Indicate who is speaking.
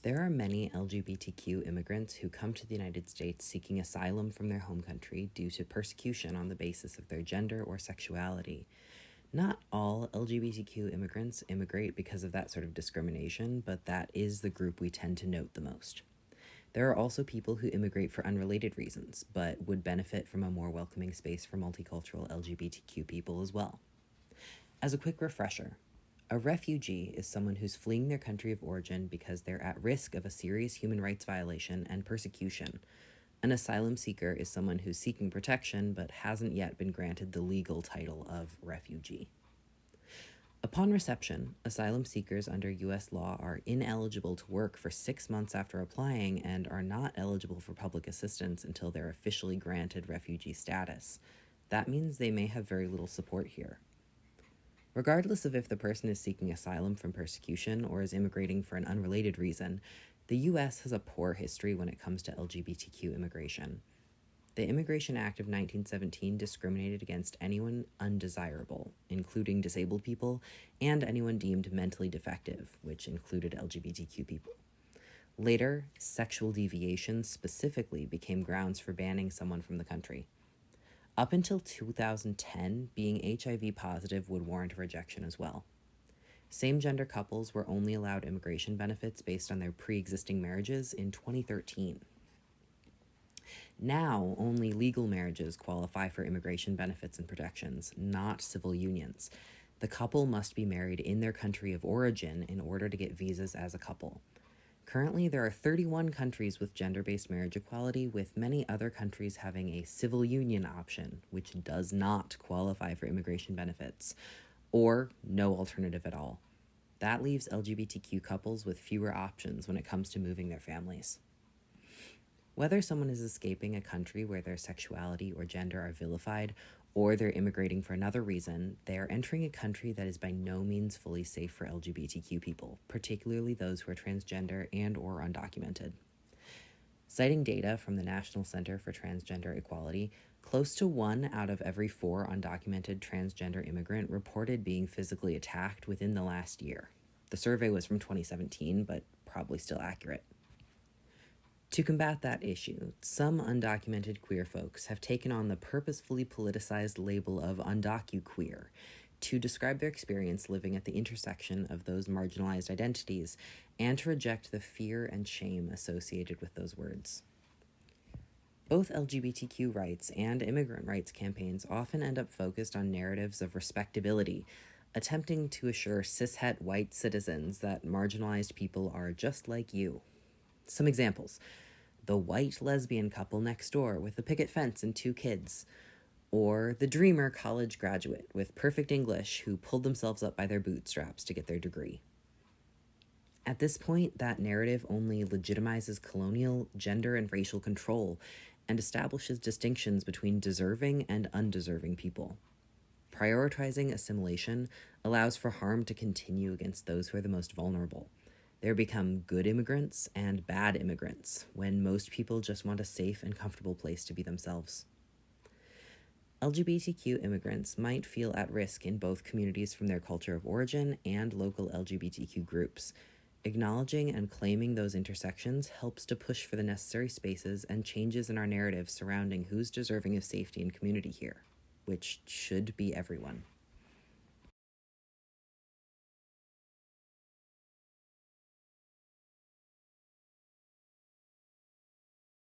Speaker 1: There are many LGBTQ immigrants who come to the United States seeking asylum from their home country due to persecution on the basis of their gender or sexuality. Not all LGBTQ immigrants immigrate because of that sort of discrimination, but that is the group we tend to note the most. There are also people who immigrate for unrelated reasons, but would benefit from a more welcoming space for multicultural LGBTQ people as well. As a quick refresher, a refugee is someone who's fleeing their country of origin because they're at risk of a serious human rights violation and persecution. An asylum seeker is someone who's seeking protection but hasn't yet been granted the legal title of refugee. Upon reception, asylum seekers under U.S. law are ineligible to work for 6 months after applying and are not eligible for public assistance until they're officially granted refugee status. That means they may have very little support here. Regardless of if the person is seeking asylum from persecution or is immigrating for an unrelated reason, the U.S. has a poor history when it comes to LGBTQ immigration. The Immigration Act of 1917 discriminated against anyone undesirable, including disabled people, and anyone deemed mentally defective, which included LGBTQ people. Later, sexual deviations specifically became grounds for banning someone from the country. Up until 2010, being HIV positive would warrant rejection as well. Same-gender couples were only allowed immigration benefits based on their pre-existing marriages in 2013. Now, only legal marriages qualify for immigration benefits and protections, not civil unions. The couple must be married in their country of origin in order to get visas as a couple. Currently, there are 31 countries with gender-based marriage equality, with many other countries having a civil union option, which does not qualify for immigration benefits, or no alternative at all. That leaves LGBTQ couples with fewer options when it comes to moving their families. Whether someone is escaping a country where their sexuality or gender are vilified, or they're immigrating for another reason, they are entering a country that is by no means fully safe for LGBTQ people, particularly those who are transgender and or undocumented. Citing data from the National Center for Transgender Equality, close to 1 out of every 4 undocumented transgender immigrant reported being physically attacked within the last year. The survey was from 2017, but probably still accurate. To combat that issue, some undocumented queer folks have taken on the purposefully politicized label of UndocuQueer to describe their experience living at the intersection of those marginalized identities and to reject the fear and shame associated with those words. Both LGBTQ rights and immigrant rights campaigns often end up focused on narratives of respectability, attempting to assure cishet white citizens that marginalized people are just like you. Some examples: the white lesbian couple next door with a picket fence and 2 kids, or the dreamer college graduate with perfect English who pulled themselves up by their bootstraps to get their degree. At this point, that narrative only legitimizes colonial, gender, and racial control and establishes distinctions between deserving and undeserving people. Prioritizing assimilation allows for harm to continue against those who are the most vulnerable. There become good immigrants and bad immigrants when most people just want a safe and comfortable place to be themselves. LGBTQ immigrants might feel at risk in both communities from their culture of origin and local LGBTQ groups. Acknowledging and claiming those intersections helps to push for the necessary spaces and changes in our narrative surrounding who's deserving of safety and community here, which should be everyone.